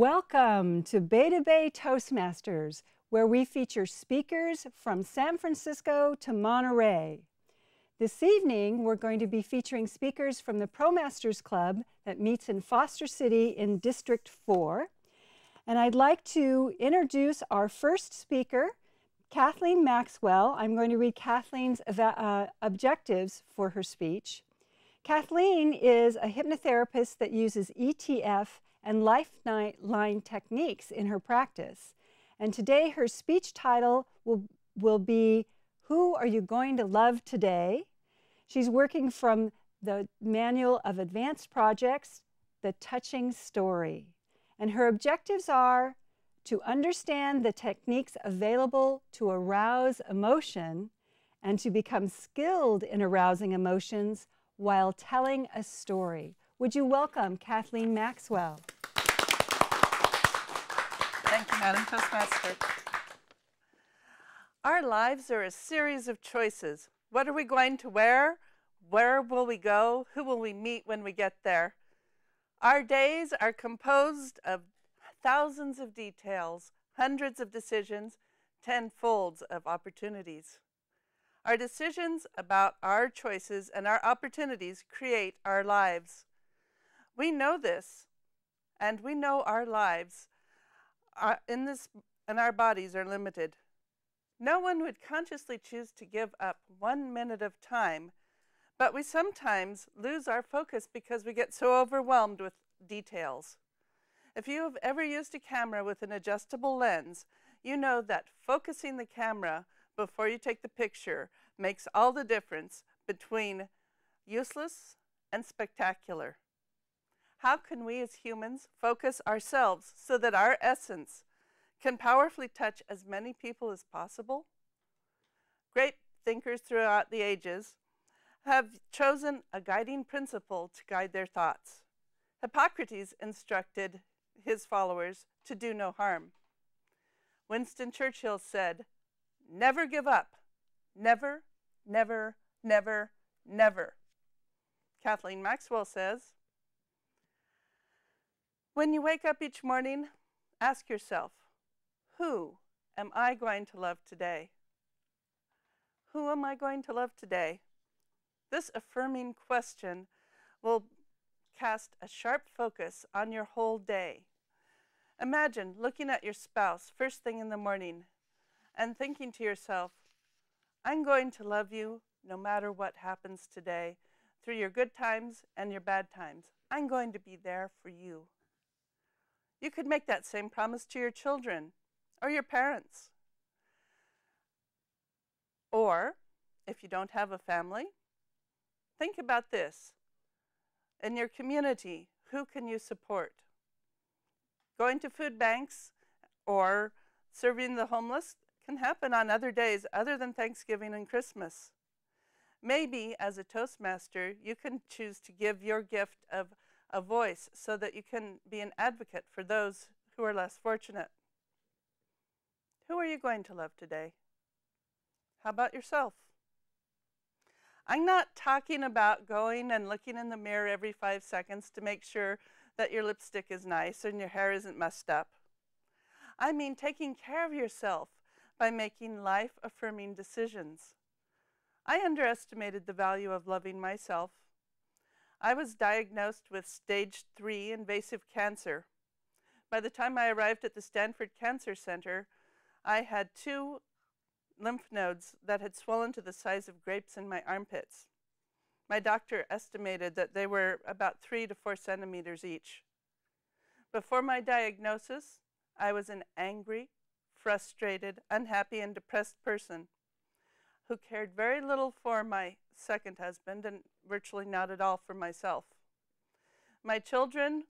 Welcome to Beta Bay Toastmasters, where we feature speakers from San Francisco to Monterey. This evening, we're going to be featuring speakers from the Promasters Club that meets in Foster City in District 4. And I'd like to introduce our first speaker, Kathleen Maxwell. I'm going to read Kathleen's objectives for her speech. Kathleen is a hypnotherapist that uses ETF and lifeline techniques in her practice. And today her speech title will be, Who Are You Going to Love Today? She's working from the Manual of Advanced Projects, The Touching Story. And her objectives are to understand the techniques available to arouse emotion and to become skilled in arousing emotions while telling a story. Would you welcome Kathleen Maxwell? Thank you, Madam Toastmaster. Our lives are a series of choices. What are we going to wear? Where will we go? Who will we meet when we get there? Our days are composed of thousands of details, hundreds of decisions, tenfolds of opportunities. Our decisions about our choices and our opportunities create our lives. We know this, and we know our lives and our bodies are limited. No one would consciously choose to give up 1 minute of time, but we sometimes lose our focus because we get so overwhelmed with details. If you have ever used a camera with an adjustable lens, you know that focusing the camera before you take the picture makes all the difference between useless and spectacular. How can we as humans focus ourselves so that our essence can powerfully touch as many people as possible? Great thinkers throughout the ages have chosen a guiding principle to guide their thoughts. Hippocrates instructed his followers to do no harm. Winston Churchill said, "Never give up. Never, never, never, never." Kathleen Maxwell says, when you wake up each morning, ask yourself, who am I going to love today? Who am I going to love today? This affirming question will cast a sharp focus on your whole day. Imagine looking at your spouse first thing in the morning and thinking to yourself, I'm going to love you no matter what happens today, through your good times and your bad times. I'm going to be there for you. You could make that same promise to your children or your parents. Or, if you don't have a family, think about this. In your community, who can you support? Going to food banks or serving the homeless can happen on other days other than Thanksgiving and Christmas. Maybe as a Toastmaster, you can choose to give your gift of a voice so that you can be an advocate for those who are less fortunate. Who are you going to love today? How about yourself? I'm not talking about going and looking in the mirror every 5 seconds to make sure that your lipstick is nice and your hair isn't messed up. I mean taking care of yourself by making life-affirming decisions. I underestimated the value of loving myself. I was diagnosed with stage 3 invasive cancer. By the time I arrived at the Stanford Cancer Center, I had 2 lymph nodes that had swollen to the size of grapes in my armpits. My doctor estimated that they were about 3 to 4 centimeters each. Before my diagnosis, I was an angry, frustrated, unhappy, and depressed person who cared very little for my second husband and virtually not at all for myself. My children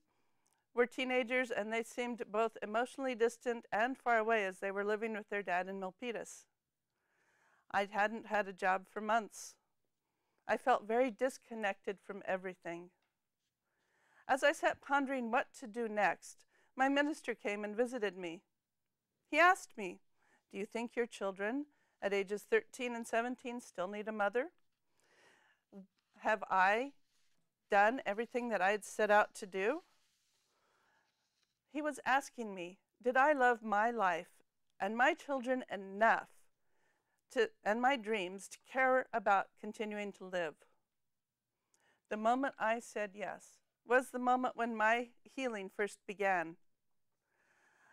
were teenagers and they seemed both emotionally distant and far away as they were living with their dad in Milpitas. I hadn't had a job for months. I felt very disconnected from everything. As I sat pondering what to do next, my minister came and visited me. He asked me, "Do you think your children at ages 13 and 17 still need a mother? Have I done everything that I had set out to do?" He was asking me, did I love my life and my children enough and my dreams to care about continuing to live? The moment I said yes was the moment when my healing first began.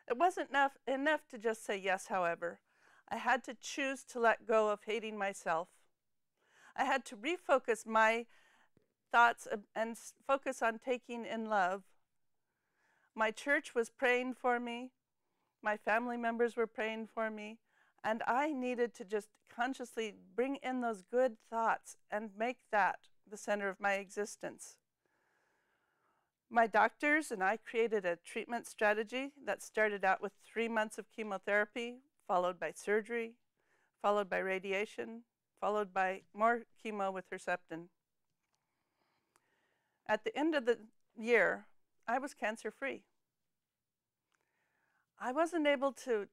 It wasn't enough to just say yes, however. I had to choose to let go of hating myself. I had to refocus my thoughts and focus on taking in love. My church was praying for me. My family members were praying for me. And I needed to just consciously bring in those good thoughts and make that the center of my existence. My doctors and I created a treatment strategy that started out with 3 months of chemotherapy, followed by surgery, followed by radiation, followed by more chemo with Herceptin. At the end of the year, I was cancer-free. I wasn't able to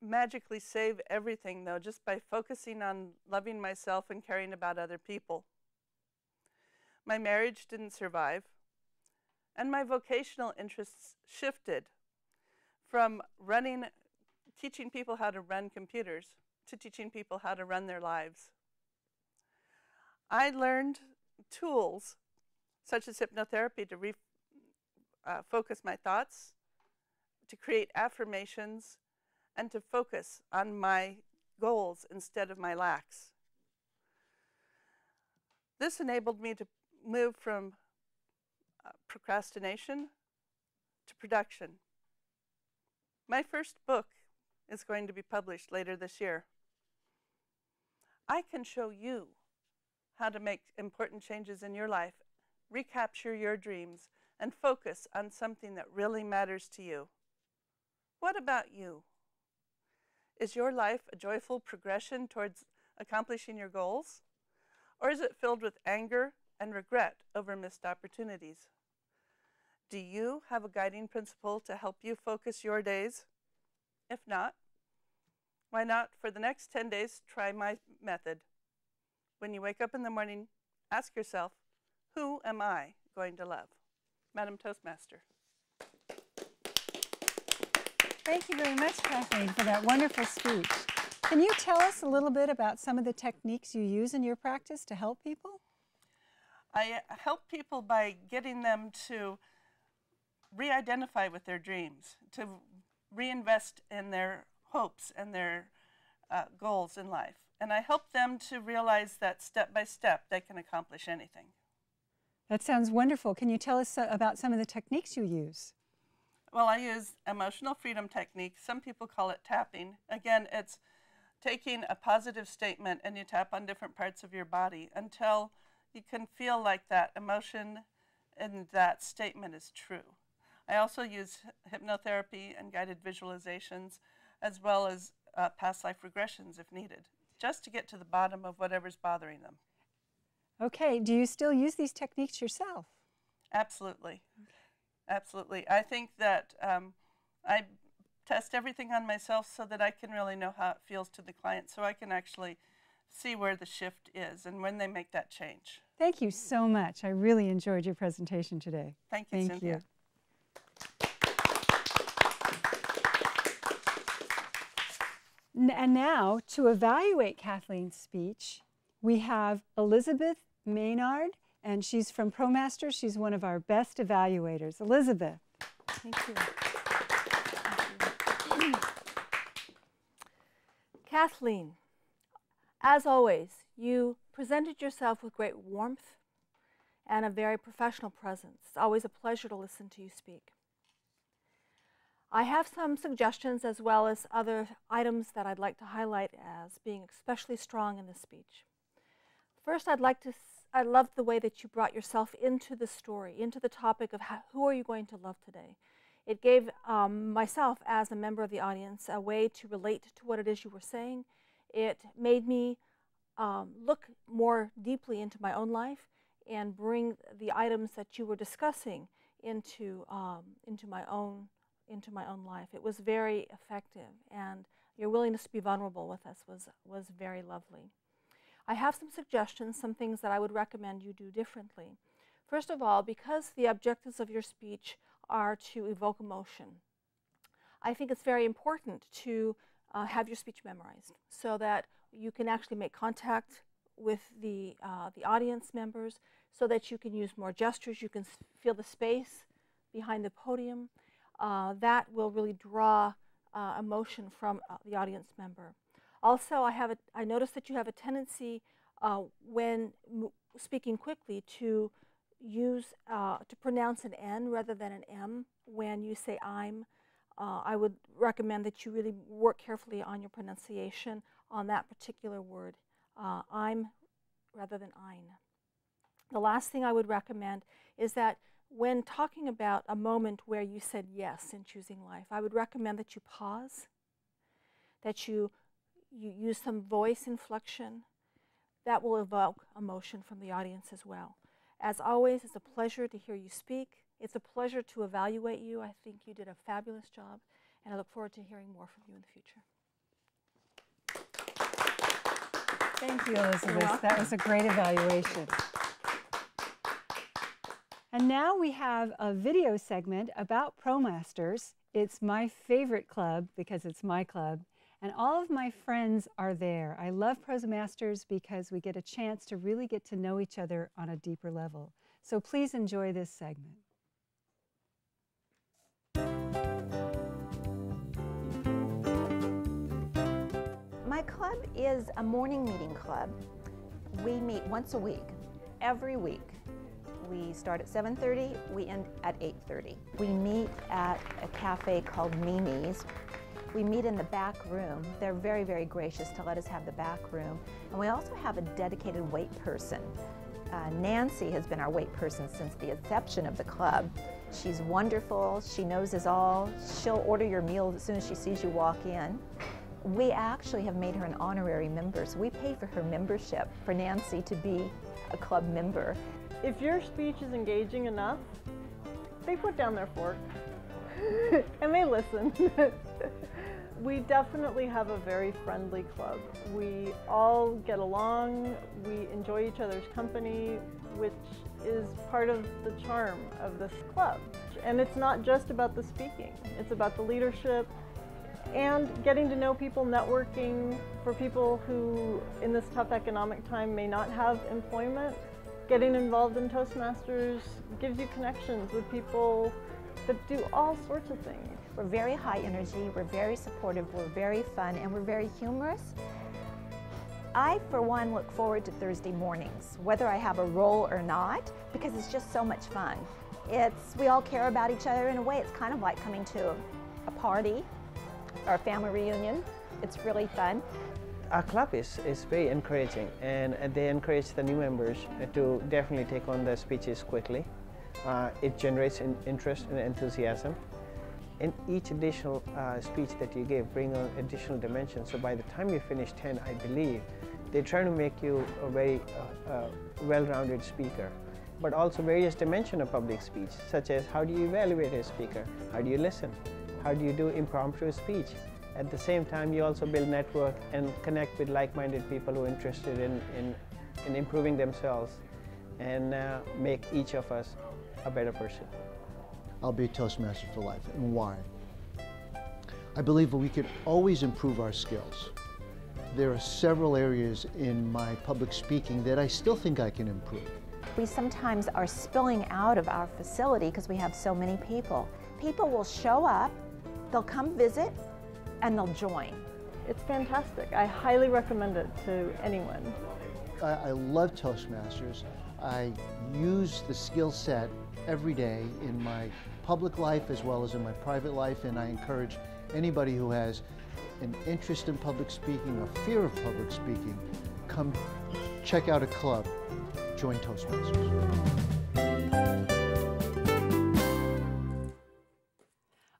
magically save everything, though, just by focusing on loving myself and caring about other people. My marriage didn't survive, and my vocational interests shifted from teaching people how to run computers to teaching people how to run their lives. I learned tools such as hypnotherapy to focus my thoughts, to create affirmations, and to focus on my goals instead of my lacks. This enabled me to move from procrastination to production. My first book is going to be published later this year. I can show you how to make important changes in your life, recapture your dreams, and focus on something that really matters to you. What about you? Is your life a joyful progression towards accomplishing your goals? Or is it filled with anger and regret over missed opportunities? Do you have a guiding principle to help you focus your days? If not, why not, for the next 10 days, try my method. When you wake up in the morning, ask yourself, who am I going to love? Madam Toastmaster. Thank you very much, Kathleen, for that wonderful speech. Can you tell us a little bit about some of the techniques you use in your practice to help people? I help people by getting them to re-identify with their dreams, to reinvest in their hopes and their goals in life. And I help them to realize that step by step they can accomplish anything. That sounds wonderful. Can you tell us about some of the techniques you use? Well, I use emotional freedom technique. Some people call it tapping. Again, it's taking a positive statement and you tap on different parts of your body until you can feel like that emotion and that statement is true. I also use hypnotherapy and guided visualizations, as well as past life regressions if needed, just to get to the bottom of whatever's bothering them. Okay, do you still use these techniques yourself? Absolutely. Okay. Absolutely. I think that I test everything on myself so that I can really know how it feels to the client, so I can actually see where the shift is and when they make that change. Thank you so much. I really enjoyed your presentation today. Thank you, Cynthia. And now, to evaluate Kathleen's speech, we have Elizabeth Maynard, and she's from Promasters. She's one of our best evaluators. Elizabeth. Thank you. Kathleen, as always, you presented yourself with great warmth and a very professional presence. It's always a pleasure to listen to you speak. I have some suggestions as well as other items that I'd like to highlight as being especially strong in this speech. First, I love the way that you brought yourself into the story, into the topic of who are you going to love today. It gave myself, as a member of the audience, a way to relate to what it is you were saying. It made me look more deeply into my own life and bring the items that you were discussing into my own life. It was very effective, and your willingness to be vulnerable with us was very lovely. I have some suggestions, some things that I would recommend you do differently. First of all, because the objectives of your speech are to evoke emotion. I think it's very important to have your speech memorized so that you can actually make contact with the audience members, so that you can use more gestures, you can feel the space behind the podium. That will really draw emotion from the audience member. Also, I noticed that you have a tendency when speaking quickly to pronounce an N rather than an M when you say I'm. I would recommend that you really work carefully on your pronunciation on that particular word, I'm rather than ein. The last thing I would recommend is that when talking about a moment where you said yes in choosing life, I would recommend that you pause, that you use some voice inflection. That will evoke emotion from the audience as well. As always, it's a pleasure to hear you speak. It's a pleasure to evaluate you. I think you did a fabulous job, and I look forward to hearing more from you in the future. Thank you, Elizabeth. That was a great evaluation. And now we have a video segment about Promasters. It's my favorite club because it's my club, and all of my friends are there. I love Promasters because we get a chance to really get to know each other on a deeper level. So please enjoy this segment. My club is a morning meeting club. We meet once a week, every week. We start at 7:30, we end at 8:30. We meet at a cafe called Mimi's. We meet in the back room. They're very, very gracious to let us have the back room. And we also have a dedicated wait person. Nancy has been our wait person since the inception of the club. She's wonderful, she knows us all. She'll order your meal as soon as she sees you walk in. We actually have made her an honorary member, so we pay for her membership for Nancy to be a club member. If your speech is engaging enough, they put down their fork and they listen. We definitely have a very friendly club. We all get along, we enjoy each other's company, which is part of the charm of this club. And it's not just about the speaking, it's about the leadership and getting to know people, networking for people who in this tough economic time may not have employment. Getting involved in Toastmasters gives you connections with people that do all sorts of things. We're very high energy, we're very supportive, we're very fun, and we're very humorous. I, for one, look forward to Thursday mornings, whether I have a role or not, because it's just so much fun. We all care about each other. In a way, it's kind of like coming to a party or a family reunion. It's really fun. Our club is very encouraging, and they encourage the new members to definitely take on the speeches quickly. It generates interest and enthusiasm. And each additional speech that you give bring on additional dimensions. So by the time you finish 10, I believe, they're trying to make you a very well-rounded speaker, but also various dimensions of public speech, such as how do you evaluate a speaker, how do you listen, how do you do impromptu speech. At the same time, you also build network and connect with like-minded people who are interested in improving themselves and make each of us a better person. I'll be a Toastmaster for life. And why? I believe that we can always improve our skills. There are several areas in my public speaking that I still think I can improve. We sometimes are spilling out of our facility because we have so many people. People will show up, they'll come visit, and they'll join. It's fantastic. I highly recommend it to anyone. I love Toastmasters. I use the skill set every day in my public life as well as in my private life, and I encourage anybody who has an interest in public speaking or fear of public speaking, come check out a club, join Toastmasters.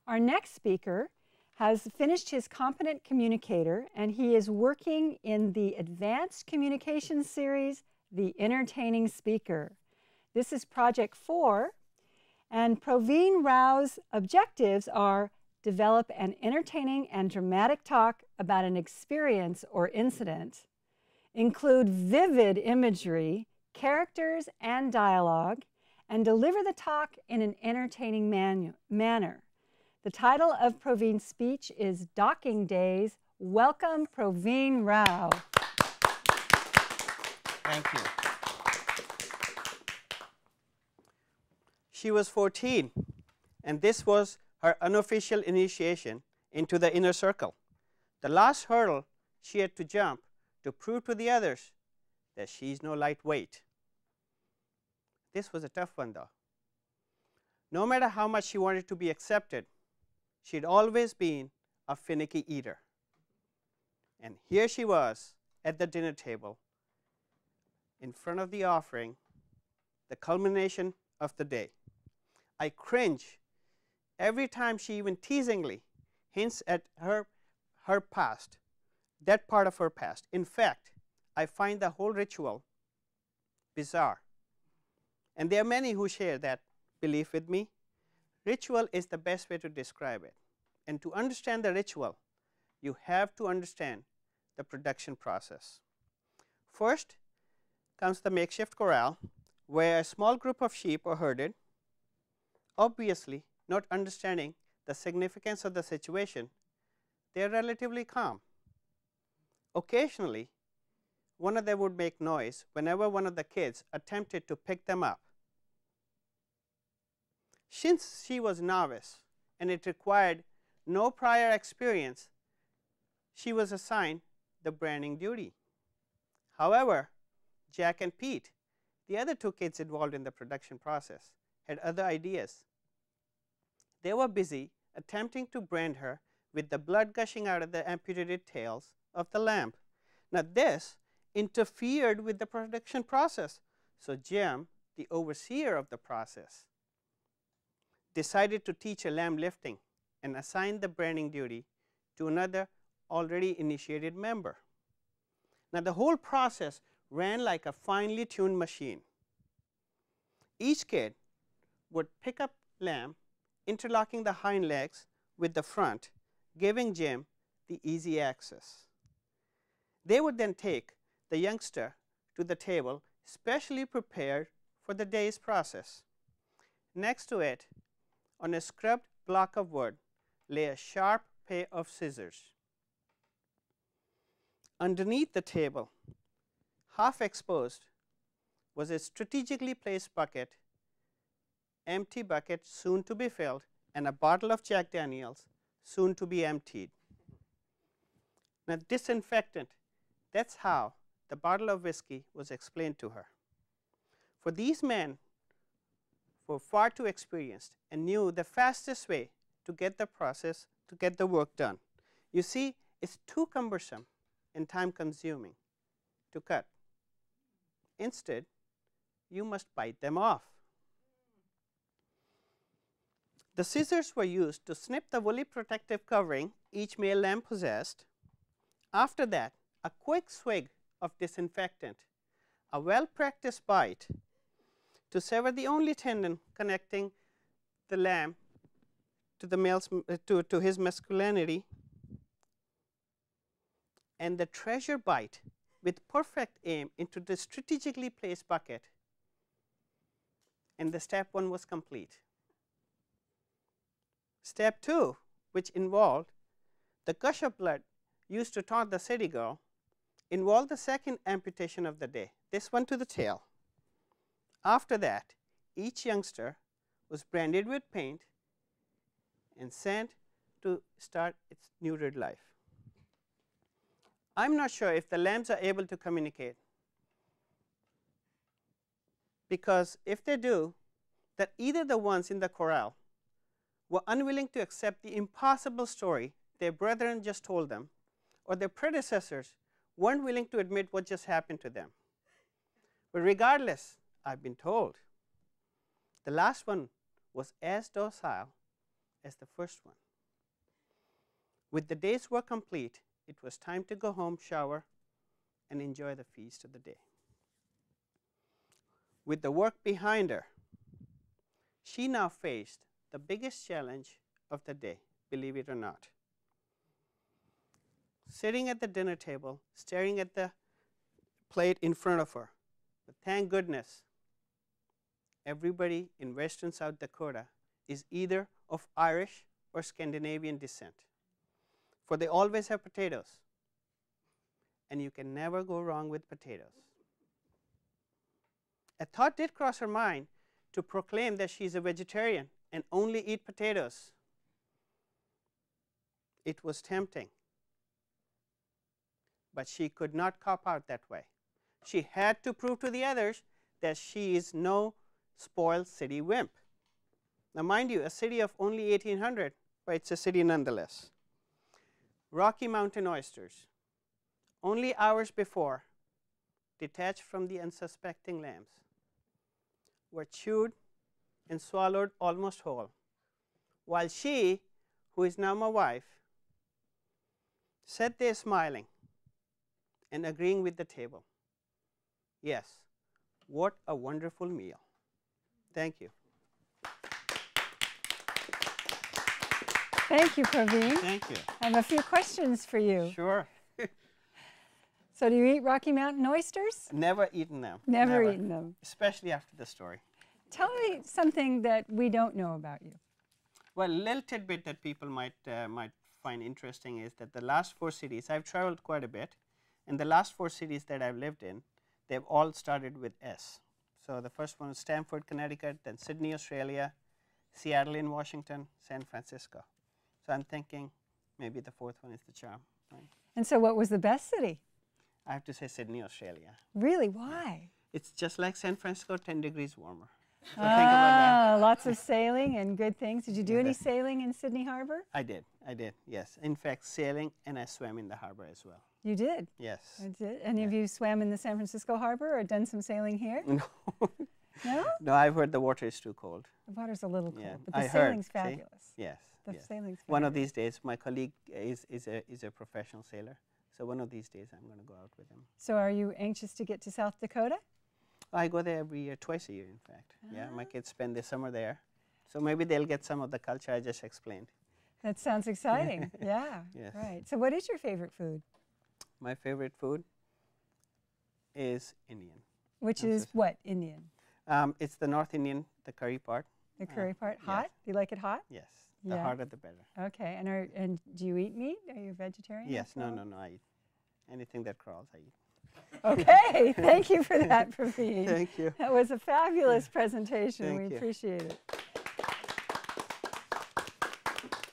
Our next speaker has finished his Competent Communicator, and he is working in the Advanced Communication Series, The Entertaining Speaker. This is Project 4, and Praveen Rao's objectives are develop an entertaining and dramatic talk about an experience or incident, include vivid imagery, characters, and dialogue, and deliver the talk in an entertaining manner. The title of Praveen's speech is Docking Days. Welcome, Praveen Rao. Thank you. She was 14, and this was her unofficial initiation into the inner circle. The last hurdle she had to jump to prove to the others that she's no lightweight. This was a tough one, though. No matter how much she wanted to be accepted, she'd always been a finicky eater. And here she was at the dinner table in front of the offering, the culmination of the day. I cringe every time she even teasingly hints at her past, that part of her past. In fact, I find the whole ritual bizarre. And there are many who share that belief with me. Ritual is the best way to describe it. And to understand the ritual, you have to understand the production process. First comes the makeshift corral, where a small group of sheep are herded. Obviously, not understanding the significance of the situation, they are relatively calm. Occasionally, one of them would make noise whenever one of the kids attempted to pick them up. Since she was novice and it required no prior experience, she was assigned the branding duty. However, Jack and Pete, the other two kids involved in the production process, had other ideas. They were busy attempting to brand her with the blood gushing out of the amputated tails of the lamb. Now this interfered with the production process, so Jim, the overseer of the process, decided to teach her lamb lifting and assigned the branding duty to another already initiated member. Now the whole process ran like a finely tuned machine. Each kid would pick up lamb, interlocking the hind legs with the front, giving Jim the easy access. They would then take the youngster to the table specially prepared for the day's process. Next to it, on a scrubbed block of wood, lay a sharp pair of scissors. Underneath the table, half exposed, was a strategically placed bucket, empty bucket soon to be filled, and a bottle of Jack Daniels soon to be emptied. Now disinfectant, that's how the bottle of whiskey was explained to her. For these men were far too experienced and knew the fastest way to get the work done. You see, it's too cumbersome and time consuming to cut. Instead, you must bite them off. The scissors were used to snip the woolly protective covering each male lamb possessed. After that, a quick swig of disinfectant, a well-practiced bite to sever the only tendon connecting the lamb to the male's to his masculinity, and the treasure bite with perfect aim into the strategically placed bucket, and the step one was complete. Step two, which involved the gush of blood used to taunt the city girl, involved the second amputation of the day, this one to the tail. After that, each youngster was branded with paint and sent to start its neutered life. I'm not sure if the lambs are able to communicate, because if they do, that either the ones in the corral were unwilling to accept the impossible story their brethren just told them, or their predecessors weren't willing to admit what just happened to them. But regardless, I've been told, the last one was as docile as the first one. With the day's work complete, it was time to go home, shower, and enjoy the feast of the day. With the work behind her, she now faced the biggest challenge of the day, believe it or not. Sitting at the dinner table, staring at the plate in front of her. But thank goodness, everybody in western South Dakota is either of Irish or Scandinavian descent. For they always have potatoes, and you can never go wrong with potatoes. A thought did cross her mind to proclaim that she is a vegetarian and only eat potatoes. It was tempting, but she could not cop out that way. She had to prove to the others that she is no spoiled city wimp. Now, mind you, a city of only 1,800, but it's a city nonetheless. Rocky Mountain oysters, only hours before, detached from the unsuspecting lambs, were chewed and swallowed almost whole, while she, who is now my wife, sat there smiling and agreeing with the table. Yes, what a wonderful meal. Thank you. Thank you, Praveen. Thank you. I have a few questions for you. Sure. So do you eat Rocky Mountain oysters? Never eaten them. Never eaten them. Especially after the story. Tell me something that we don't know about you. Well, a little tidbit that people might find interesting is that the last 4 cities, I've traveled quite a bit, and the last 4 cities that I've lived in, they've all started with S. So the first one was Stamford, Connecticut, then Sydney, Australia, Seattle in Washington, San Francisco. So I'm thinking maybe the 4th one is the charm. Right? And so what was the best city? I have to say Sydney, Australia. Really? Why? It's just like San Francisco, 10 degrees warmer. So think about that. Lots of sailing and good things. Did you do any sailing in Sydney Harbor? I did, yes. In fact, sailing, and I swam in the harbor as well. You did? Yes. I did. Any of you swam in the San Francisco Harbor or done some sailing here? No. No? No, I've heard the water is too cold. The water's a little cold, Yeah, but the I sailing's heard. See? fabulous. Yes. The yes. sailing's fabulous. One of these days, my colleague is a professional sailor. So one of these days, I'm going to go out with him. So are you anxious to get to South Dakota? I go there every year, twice a year, in fact. Yeah, my kids spend their summer there. So maybe they'll get some of the culture I just explained. That sounds exciting. Yeah, Yes. right. So what is your favorite food? My favorite food is Indian. Which is what, Indian? It's the North Indian, the curry part. The curry part, yes. hot? Do you like it hot? Yes, the Yeah. harder the better. Okay, and do you eat meat? Are you a vegetarian? Yes, as well? no, I eat. Anything that crawls, I eat. Okay, thank you for that, Praveen. Thank you. That was a fabulous presentation. Thank we you. appreciate it.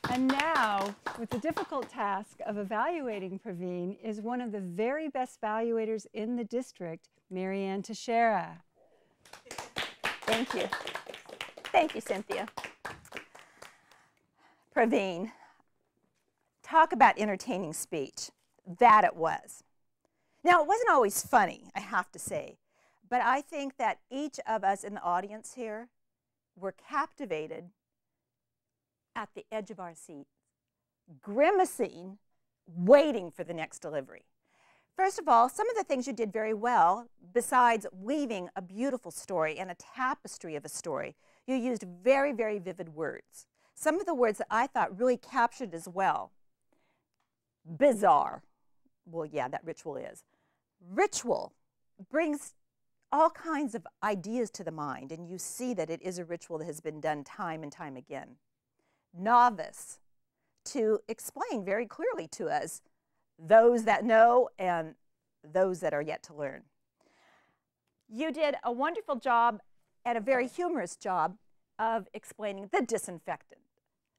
And now, with the difficult task of evaluating Praveen is one of the very best evaluators in the district, Marianne Teixeira. Thank you. Thank you, Cynthia. Praveen, talk about entertaining speech. That it was. Now, it wasn't always funny, I have to say, but I think that each of us in the audience here were captivated at the edge of our seats, grimacing, waiting for the next delivery. First of all, some of the things you did very well, besides weaving a beautiful story and a tapestry of a story, you used very, very vivid words. Some of the words that I thought really captured as well. Bizarre. Well, yeah, that ritual is. Ritual brings all kinds of ideas to the mind, and you see that it is a ritual that has been done time and time again. Novice, to explain very clearly to us those that know and those that are yet to learn. You did a wonderful job and a very humorous job of explaining the disinfectant,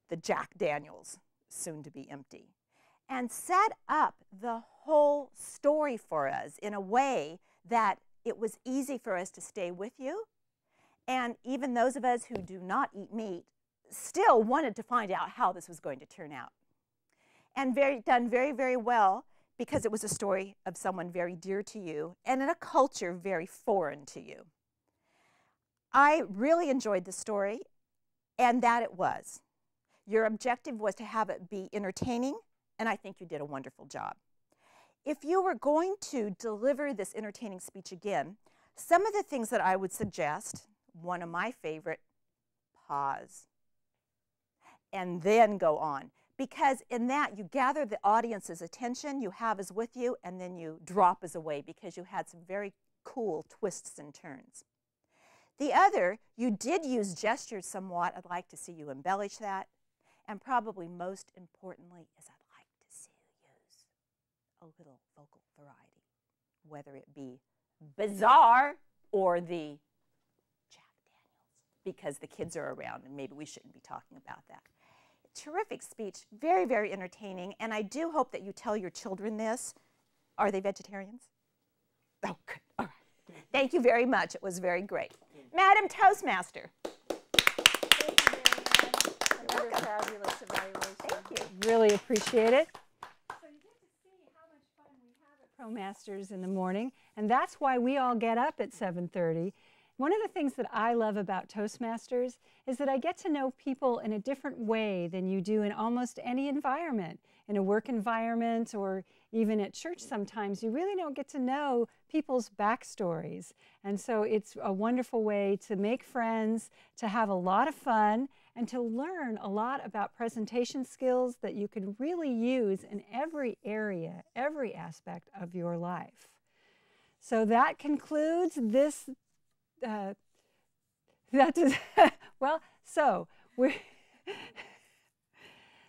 the Jack Daniels, soon to be empty, and set up the whole story for us in a way that it was easy for us to stay with you. And even those of us who do not eat meat still wanted to find out how this was going to turn out. And done very, very well, because it was a story of someone very dear to you and in a culture very foreign to you. I really enjoyed the story, and that it was. Your objective was to have it be entertaining, and I think you did a wonderful job. If you were going to deliver this entertaining speech again, some of the things that I would suggest, one of my favorite, pause, and then go on. Because in that, you gather the audience's attention, you have us with you, and then you drop us away because you had some very cool twists and turns. The other, you did use gestures somewhat. I'd like to see you embellish that. And probably most importantly is I'd like to see you use a little vocal variety, whether it be bizarre or the Jack Daniels, because the kids are around and maybe we shouldn't be talking about that. Terrific speech, very, very entertaining, and I do hope that you tell your children this. Are they vegetarians? Oh, good. All right. Thank you very much. It was very great. Madam Toastmaster. What a fabulous evaluation. Thank you. Really appreciate it. So you get to see how much fun we have at Promasters in the morning, and that's why we all get up at 7:30. One of the things that I love about Toastmasters is that I get to know people in a different way than you do in almost any environment. In a work environment or even at church sometimes, you really don't get to know people's backstories. And so it's a wonderful way to make friends, to have a lot of fun, and to learn a lot about presentation skills that you can really use in every area, every aspect of your life. So that concludes this.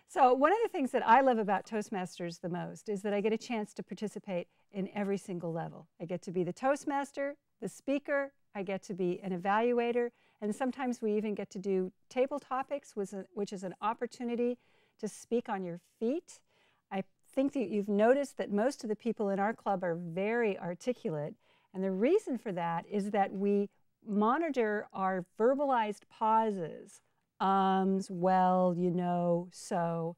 So one of the things that I love about Toastmasters the most is that I get a chance to participate in every single level. I get to be the Toastmaster, the speaker, I get to be an evaluator, and sometimes we even get to do table topics, which is an opportunity to speak on your feet. I think that you've noticed that most of the people in our club are very articulate, and the reason for that is that we monitor our verbalized pauses, ums, well, you know, so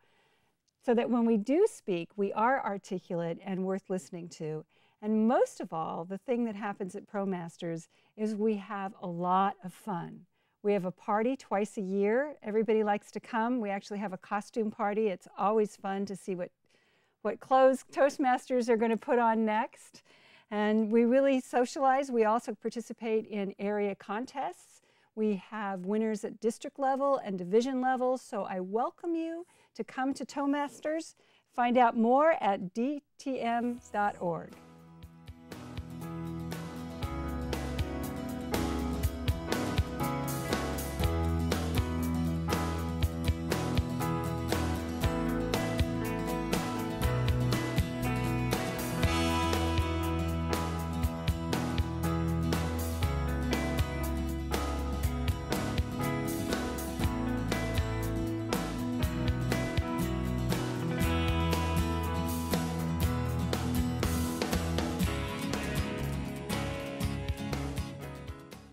that when we do speak, we are articulate and worth listening to. And most of all, the thing that happens at Promasters is we have a lot of fun. We have a party twice a year. Everybody likes to come. We actually have a costume party. It's always fun to see what clothes Toastmasters are going to put on next. And we really socialize. We also participate in area contests. We have winners at district level and division level. So I welcome you to come to Toastmasters. Find out more at dtm.org.